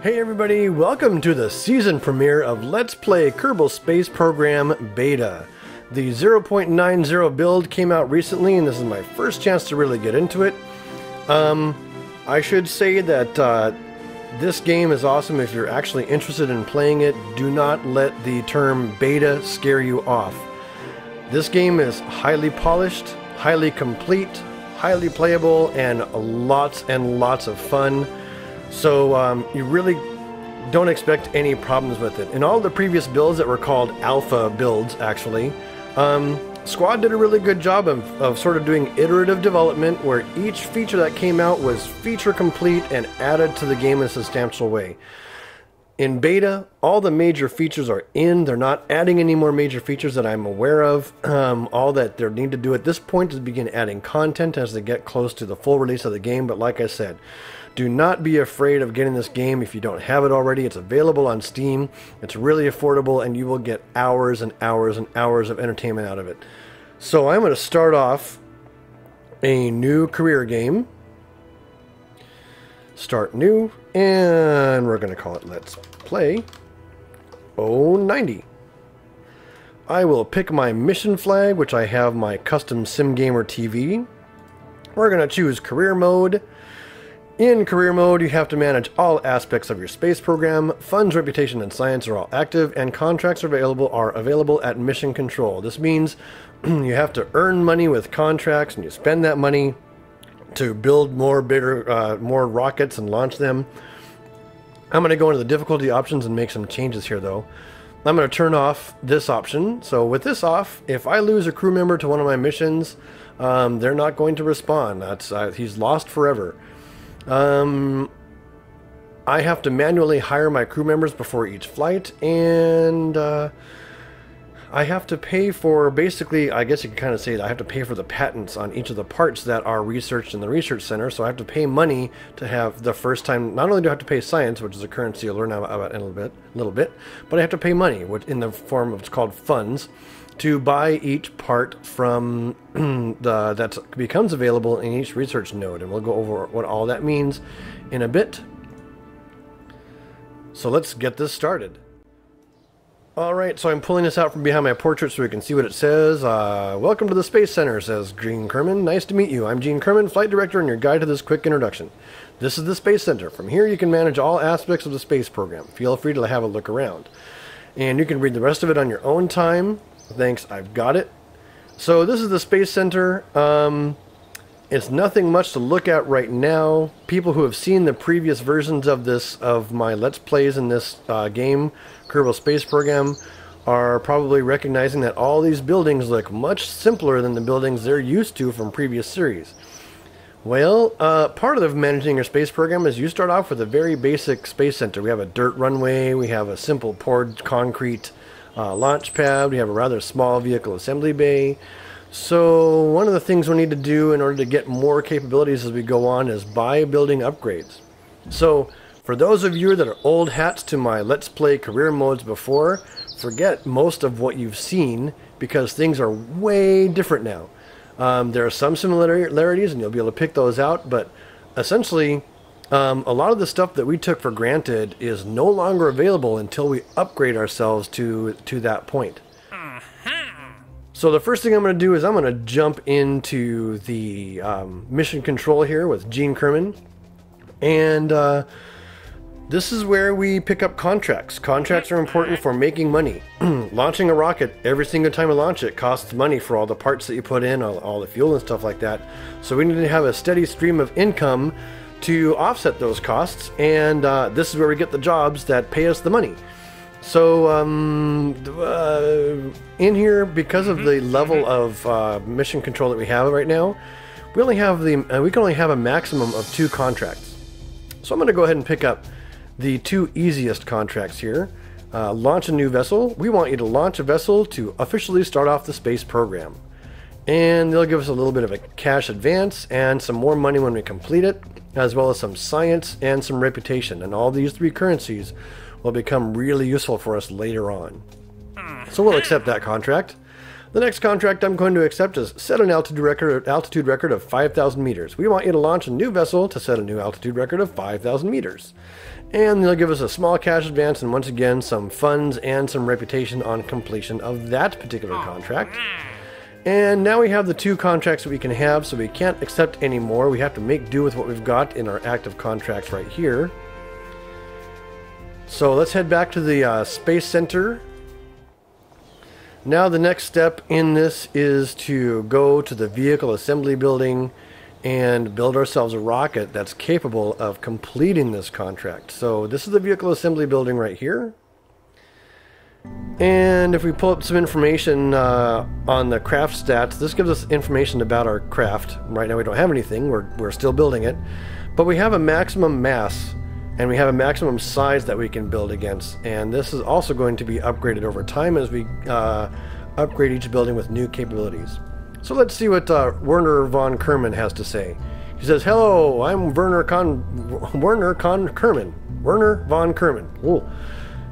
Hey everybody, welcome to the season premiere of Let's Play Kerbal Space Program Beta. The 0.90 build came out recently and this is my first chance to really get into it. I should say that this game is awesome if you're actually interested in playing it. Do not let the term beta scare you off. This game is highly polished, highly complete, highly playable, and lots of fun. So you really don't expect any problems with it. In all the previous builds that were called alpha builds, actually, Squad did a really good job of sort of doing iterative development where each feature that came out was feature complete and added to the game in a substantial way. In beta, all the major features are in. They're not adding any more major features that I'm aware of. All that they need to do at this point is begin adding content as they get close to the full release of the game. But like I said, do not be afraid of getting this game if you don't have it already. It's available on Steam. It's really affordable, and you will get hours and hours and hours of entertainment out of it. So I'm going to start off a new career game. Start new, and we're going to call it Let's Play 090. I will pick my mission flag, which I have my custom SimGamer TV. We're going to choose career mode. In career mode, you have to manage all aspects of your space program. Funds, reputation, and science are all active, and contracts are available at mission control. This means you have to earn money with contracts, and you spend that money to build more rockets and launch them. I'm going to go into the difficulty options and make some changes here, though. I'm going to turn off this option. So with this off, if I lose a crew member to one of my missions, they're not going to respawn. He's lost forever. I have to manually hire my crew members before each flight, and I have to pay for, basically, I guess you can kind of say that I have to pay for the patents on each of the parts that are researched in the research center, so I have to pay money to have the first time. Not only do I have to pay science, which is a currency you'll learn about in a little bit, but I have to pay money, which in the form of, it's called funds, to buy each part from that becomes available in each research node, and we'll go over what all that means in a bit. So let's get this started. Alright, so I'm pulling this out from behind my portrait so we can see what it says. Welcome to the Space Center, says Gene Kerman. Nice to meet you. I'm Gene Kerman, Flight Director, and your guide to this quick introduction. This is the Space Center. From here you can manage all aspects of the space program. Feel free to have a look around. And you can read the rest of it on your own time. Thanks, I've got it. So this is the Space Center. It's nothing much to look at right now. People who have seen the previous versions of my Let's Plays in this game, Kerbal Space Program, are probably recognizing that all these buildings look much simpler than the buildings they're used to from previous series. Well, part of managing your space program is you start off with a very basic space center. We have a dirt runway, we have a simple poured concrete launch pad, we have a rather small vehicle assembly bay. So one of the things we need to do in order to get more capabilities as we go on is buy building upgrades. So for those of you that are old hats to my Let's Play career modes before, forget most of what you've seen because things are way different now. There are some similarities and you'll be able to pick those out, but essentially a lot of the stuff that we took for granted is no longer available until we upgrade ourselves to that point. So the first thing I'm going to do is I'm going to jump into the mission control here with Gene Kerman. And this is where we pick up contracts. Contracts are important for making money. Launching a rocket, every single time you launch it, costs money for all the parts that you put in, all the fuel and stuff like that. So we need to have a steady stream of income to offset those costs. And this is where we get the jobs that pay us the money. So in here, because of the level of mission control that we have right now, we can only have a maximum of 2 contracts. So I'm going to go ahead and pick up the 2 easiest contracts here. Launch a new vessel. We want you to launch a vessel to officially start off the space program. And they'll give us a little bit of a cash advance and some more money when we complete it, as well as some science and some reputation. And all these 3 currencies will become really useful for us later on. So we'll accept that contract. The next contract I'm going to accept is set an altitude record of 5,000 meters. We want you to launch a new vessel to set a new altitude record of 5,000 meters. And they'll give us a small cash advance and once again some funds and some reputation on completion of that particular contract. And now we have the 2 contracts that we can have, so we can't accept any more. We have to make do with what we've got in our active contracts right here. So let's head back to the Space Center. Now the next step in this is to go to the vehicle assembly building and build ourselves a rocket that's capable of completing this contract. So this is the vehicle assembly building right here. And if we pull up some information on the craft stats, this gives us information about our craft. Right now we don't have anything, we're still building it. But we have a maximum mass and we have a maximum size that we can build against. And this is also going to be upgraded over time as we upgrade each building with new capabilities. So let's see what Werner von Kerman has to say. He says, "Hello, I'm Werner von Kerman. Ooh.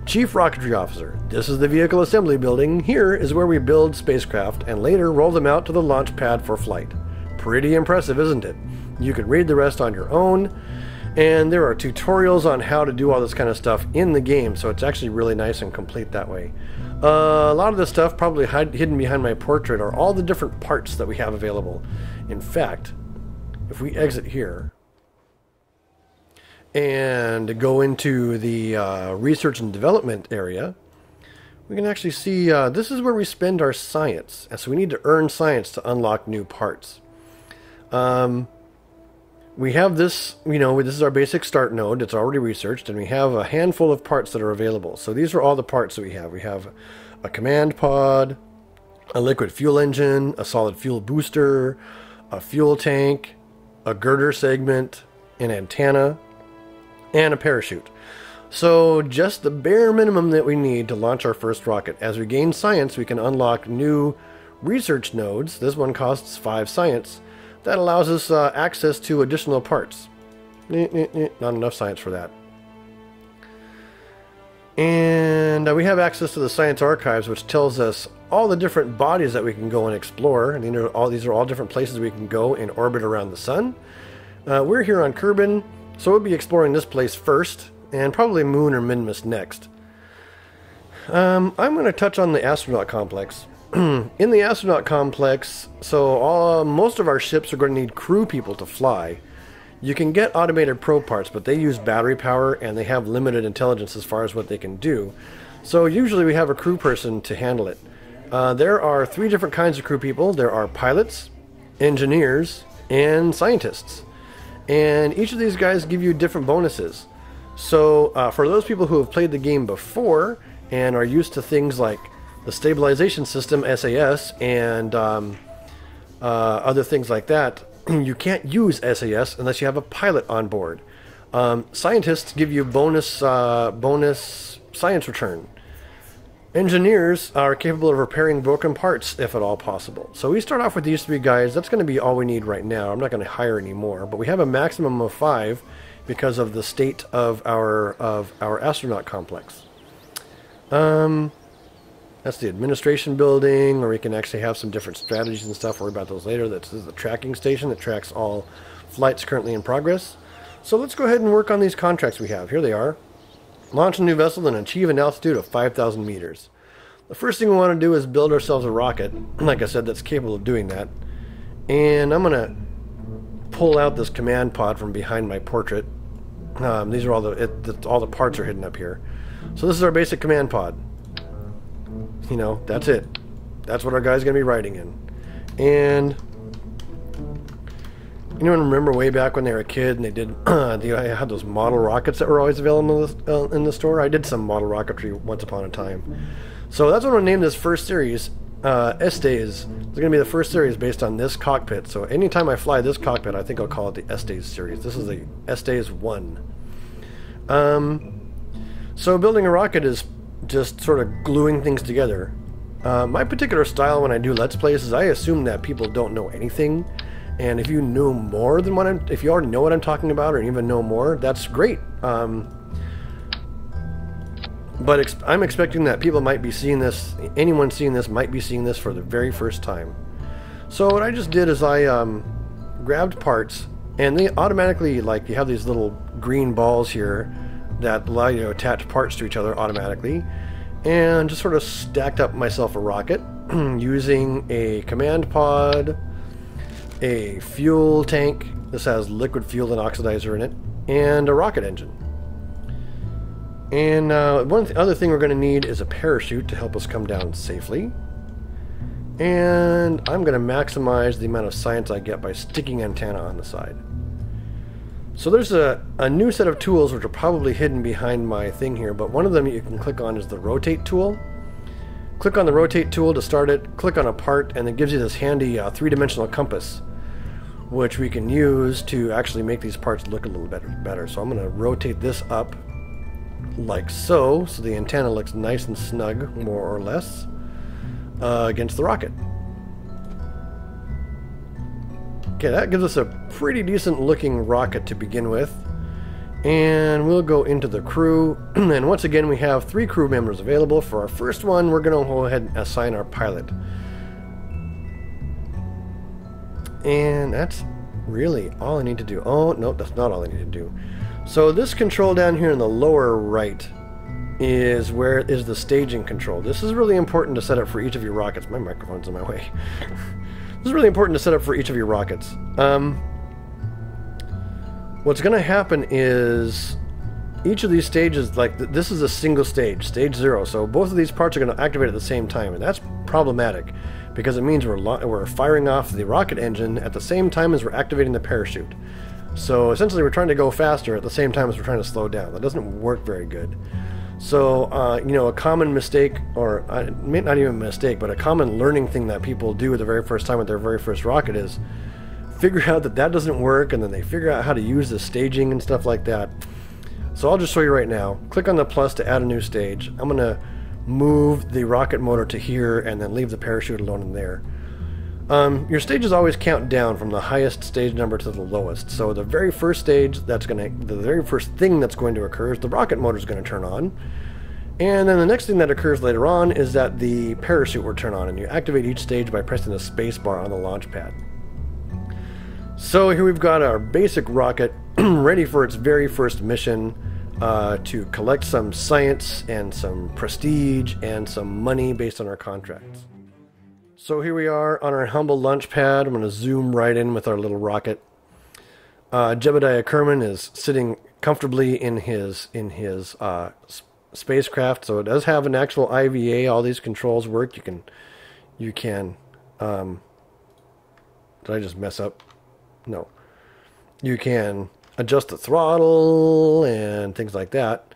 Chief Rocketry Officer. This is the vehicle assembly building. Here is where we build spacecraft and later roll them out to the launch pad for flight. Pretty impressive, isn't it? You can read the rest on your own. And there are tutorials on how to do all this kind of stuff in the game, so it's actually really nice and complete that way. A lot of this stuff probably hidden behind my portrait are all the different parts that we have available. In fact, if we exit here and go into the research and development area, we can actually see this is where we spend our science. And so we need to earn science to unlock new parts. We have this, this is our basic start node. It's already researched, and we have a handful of parts that are available. So these are all the parts that we have. We have a command pod, a liquid fuel engine, a solid fuel booster, a fuel tank, a girder segment, an antenna, and a parachute. So just the bare minimum that we need to launch our first rocket. As we gain science, we can unlock new research nodes. This one costs 5 science. That allows us access to additional parts. Not enough science for that. And we have access to the science archives, which tells us all the different bodies that we can go and explore. And these are all different places we can go in orbit around the sun. We're here on Kerbin, so we'll be exploring this place first, and probably Moon or Minmus next. I'm going to touch on the astronaut complex. In the astronaut complex, so most of our ships are going to need crew people to fly. You can get automated probe parts, but they use battery power and they have limited intelligence as far as what they can do. So usually we have a crew person to handle it. There are 3 different kinds of crew people. There are pilots, engineers, and scientists. And each of these guys give you different bonuses. So for those people who have played the game before and are used to things like the stabilization system, SAS, and other things like that, you can't use SAS unless you have a pilot on board. Scientists give you bonus science return. Engineers are capable of repairing broken parts if at all possible. So we start off with these 3 guys. That's going to be all we need right now. I'm not going to hire any more, but we have a maximum of 5 because of the state of our astronaut complex. That's the administration building, where we can actually have some different strategies and stuff. Worry about those later. This is the tracking station that tracks all flights currently in progress. So let's go ahead and work on these contracts we have. Here they are. Launch a new vessel and achieve an altitude of 5,000 meters. The first thing we want to do is build ourselves a rocket. Like I said, that's capable of doing that. And I'm going to pull out this command pod from behind my portrait. These are all the parts are hidden up here. So this is our basic command pod. That's it. That's what our guy's going to be riding in. And anyone remember way back when they were a kid and they did, I had those model rockets that were always available in the store? I did some model rocketry once upon a time. So that's what I'm going to name this first series, Estes. It's going to be the first series based on this cockpit. So anytime I fly this cockpit, I think I'll call it the Estes series. This is the Estes 1. So building a rocket is just sort of gluing things together. My particular style when I do Let's Plays is I assume that people don't know anything, and if you know more than if you already know what I'm talking about or even know more, that's great. But I'm expecting that people might be seeing this, anyone seeing this might be seeing this for the very first time. So what I just did is I grabbed parts, and they automatically, like, you have these little green balls here that allow you to attach parts to each other automatically, and just sort of stacked up myself a rocket using a command pod, a fuel tank, this has liquid fuel and oxidizer in it, and a rocket engine. And one other thing we're going to need is a parachute to help us come down safely. And I'm going to maximize the amount of science I get by sticking antenna on the side. So there's a new set of tools which are probably hidden behind my thing here, but one of them you can click on is the rotate tool. Click on the rotate tool to start it, click on a part, and it gives you this handy three-dimensional compass, which we can use to actually make these parts look a little better. So I'm going to rotate this up like so the antenna looks nice and snug, more or less, against the rocket. Okay, that gives us a pretty decent looking rocket to begin with. And we'll go into the crew. And once again, we have 3 crew members available. For our first one, we're going to go ahead and assign our pilot. And that's really all I need to do. Oh, no, that's not all I need to do. So this control down here in the lower right is where is the staging control. This is really important to set up for each of your rockets. My microphone's in my way. This is really important to set up for each of your rockets. What's going to happen is each of these stages, like this is a single stage, stage 0. So both of these parts are going to activate at the same time, and that's problematic because it means we're firing off the rocket engine at the same time as we're activating the parachute. So essentially we're trying to go faster at the same time as we're trying to slow down. That doesn't work very good. So, a common mistake, or not even a mistake, but a common learning thing that people do the very first time with their very first rocket is figure out that doesn't work, and then they figure out how to use the staging and stuff like that. So I'll just show you right now. Click on the plus to add a new stage. I'm going to move the rocket motor to here and then leave the parachute alone in there. Your stages always count down from the highest stage number to the lowest. So the very first stage, the very first thing that's going to occur is the rocket motor is going to turn on. And then the next thing that occurs later on is that the parachute will turn on, and you activate each stage by pressing the space bar on the launch pad. So here we've got our basic rocket ready for its very first mission to collect some science and some prestige and some money based on our contracts. So here we are on our humble launch pad. I'm going to zoom right in with our little rocket. Jebediah Kerman is sitting comfortably in his spacecraft, so it does have an actual IVA. All these controls work. You can. Did I just mess up? No. You can adjust the throttle and things like that.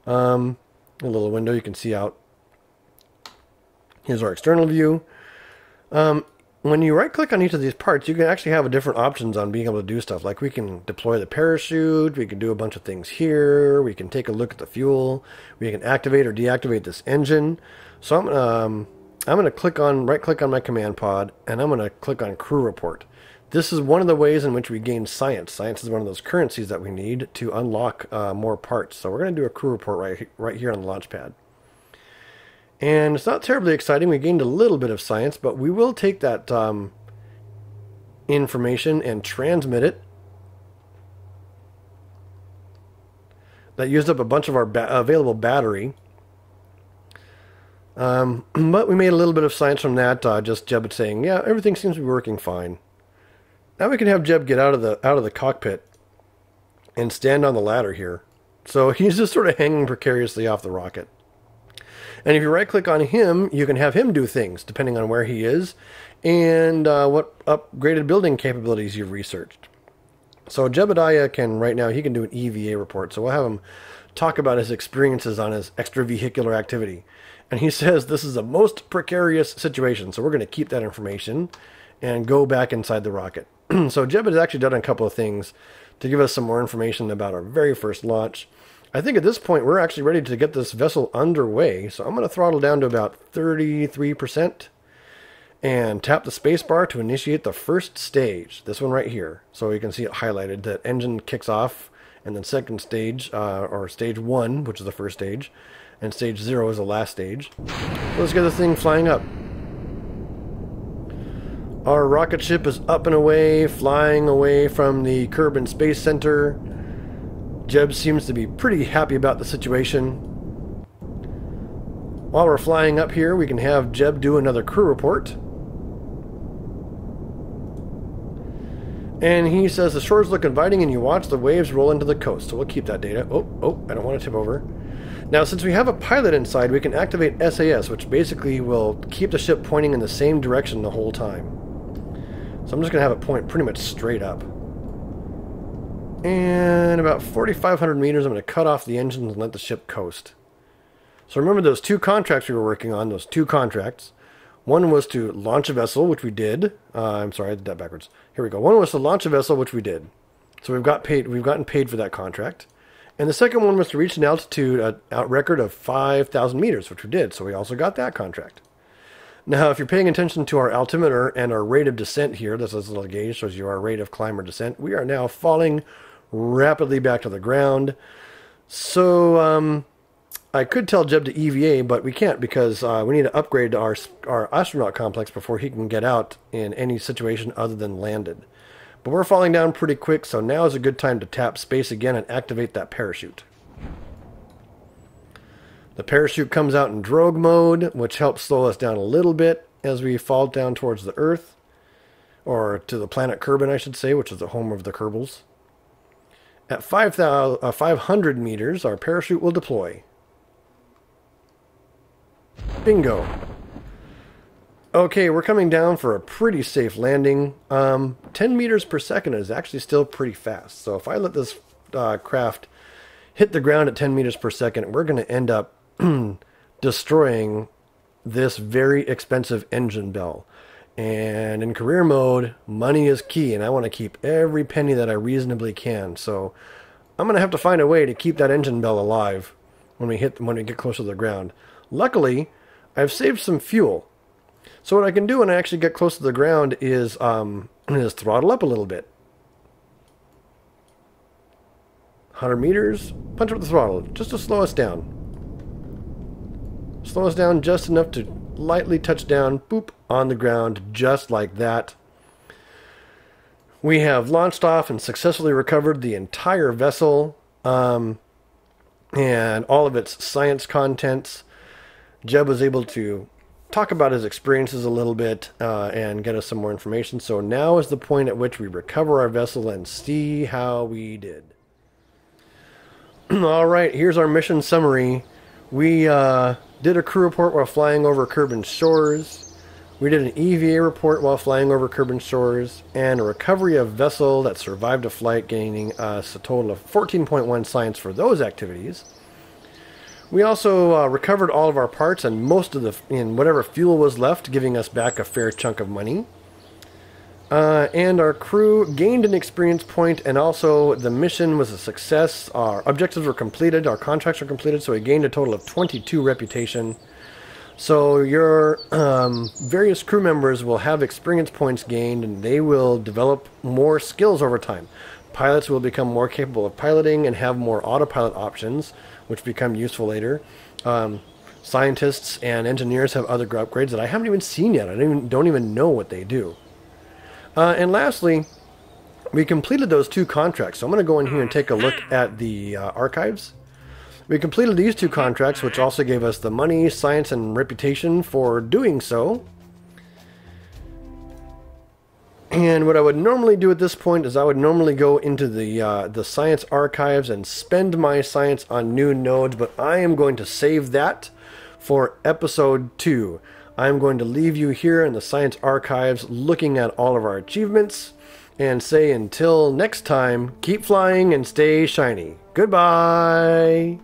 A little window you can see out. Here's our external view. When you right click on each of these parts, you can actually have different options on being able to do stuff. Like we can deploy the parachute, we can do a bunch of things here, we can take a look at the fuel, we can activate or deactivate this engine. So I'm going to right click on my command pod, and I'm going to click on crew report. This is one of the ways in which we gain science. Science is one of those currencies that we need to unlock more parts. So we're going to do a crew report right here on the launch pad. And it's not terribly exciting. We gained a little bit of science, but we will take that information and transmit it. That used up a bunch of our available battery. But we made a little bit of science from that. Just Jeb saying, yeah, everything seems to be working fine. Now we can have Jeb get out of the cockpit and stand on the ladder here. So he's just sort of hanging precariously off the rocket. And if you right-click on him, you can have him do things, depending on where he is, and what upgraded building capabilities you've researched. So Jebediah he can do an EVA report, so we'll have him talk about his experiences on his extravehicular activity. And he says this is a most precarious situation, so we're going to keep that information and go back inside the rocket. So Jeb has actually done a couple of things to give us some more information about our very first launch. I think at this point we're actually ready to get this vessel underway, so I'm going to throttle down to about 33% and tap the space bar to initiate the first stage, this one right here. So you can see it highlighted. The engine kicks off, and then second stage, or stage 1, which is the first stage, and stage 0 is the last stage. So let's get this thing flying up. Our rocket ship is up and away, flying away from the Kerbal Space Center. Jeb seems to be pretty happy about the situation. While we're flying up here, we can have Jeb do another crew report. And he says the shores look inviting and you watch the waves roll into the coast. So we'll keep that data. Oh, I don't want to tip over. Now, since we have a pilot inside, we can activate SAS, which basically will keep the ship pointing in the same direction the whole time. So I'm just going to have it point pretty much straight up. And about 4,500 meters, I'm going to cut off the engines and let the ship coast. So remember those 2 contracts we were working on, those 2 contracts. One was to launch a vessel, which we did. I'm sorry, I did that backwards. Here we go. One was to launch a vessel, which we did. So we've gotten paid for that contract. And the second one was to reach an altitude record of 5,000 meters, which we did. So we also got that contract. Now, if you're paying attention to our altimeter and our rate of descent here, this little gauge shows you our rate of climb or descent. We are now falling rapidly back to the ground. So I could tell Jeb to EVA, but we can't because we need to upgrade our astronaut complex before he can get out in any situation other than landed. But we're falling down pretty quick, so now is a good time to tap space again and activate that parachute. The parachute comes out in drogue mode, which helps slow us down a little bit as we fall down towards the Earth. Or to the planet Kerbal, I should say, which is the home of the Kerbals. At 500 meters, our parachute will deploy. Bingo. Okay, we're coming down for a pretty safe landing. 10 meters per second is actually still pretty fast. So if I let this craft hit the ground at 10 meters per second, we're going to end up destroying this very expensive engine bell. And in career mode, money is key, and I want to keep every penny that I reasonably can. So I'm going to have to find a way to keep that engine bell alive when we get closer to the ground. Luckily, I've saved some fuel. So what I can do when I actually get close to the ground is throttle up a little bit. 100 meters, punch up the throttle, just to slow us down. Slow us down just enough to lightly touch down, boop, on the ground, just like that. We have launched off and successfully recovered the entire vessel and all of its science contents. Jeb was able to talk about his experiences a little bit and get us some more information. So now is the point at which we recover our vessel and see how we did. All right, here's our mission summary. We did a crew report while flying over Kerbal shores. We did an EVA report while flying over Kerbal shores, and a recovery of vessel that survived a flight, gaining us a total of 14.1 science for those activities. We also recovered all of our parts and most of whatever fuel was left, giving us back a fair chunk of money. And our crew gained an experience point, and also the mission was a success. Our objectives were completed, our contracts were completed, so we gained a total of 22 reputation. So your various crew members will have experience points gained, and they will develop more skills over time. Pilots will become more capable of piloting and have more autopilot options, which become useful later. Scientists and engineers have other upgrades that I haven't even seen yet. I don't even know what they do. And lastly, we completed those 2 contracts. So I'm going to go in here and take a look at the archives. We completed these 2 contracts, which also gave us the money, science, and reputation for doing so. And what I would normally do at this point is I would normally go into the science archives and spend my science on new nodes, but I am going to save that for episode 2. I'm going to leave you here in the science archives looking at all of our achievements and say until next time, keep flying and stay shiny. Goodbye!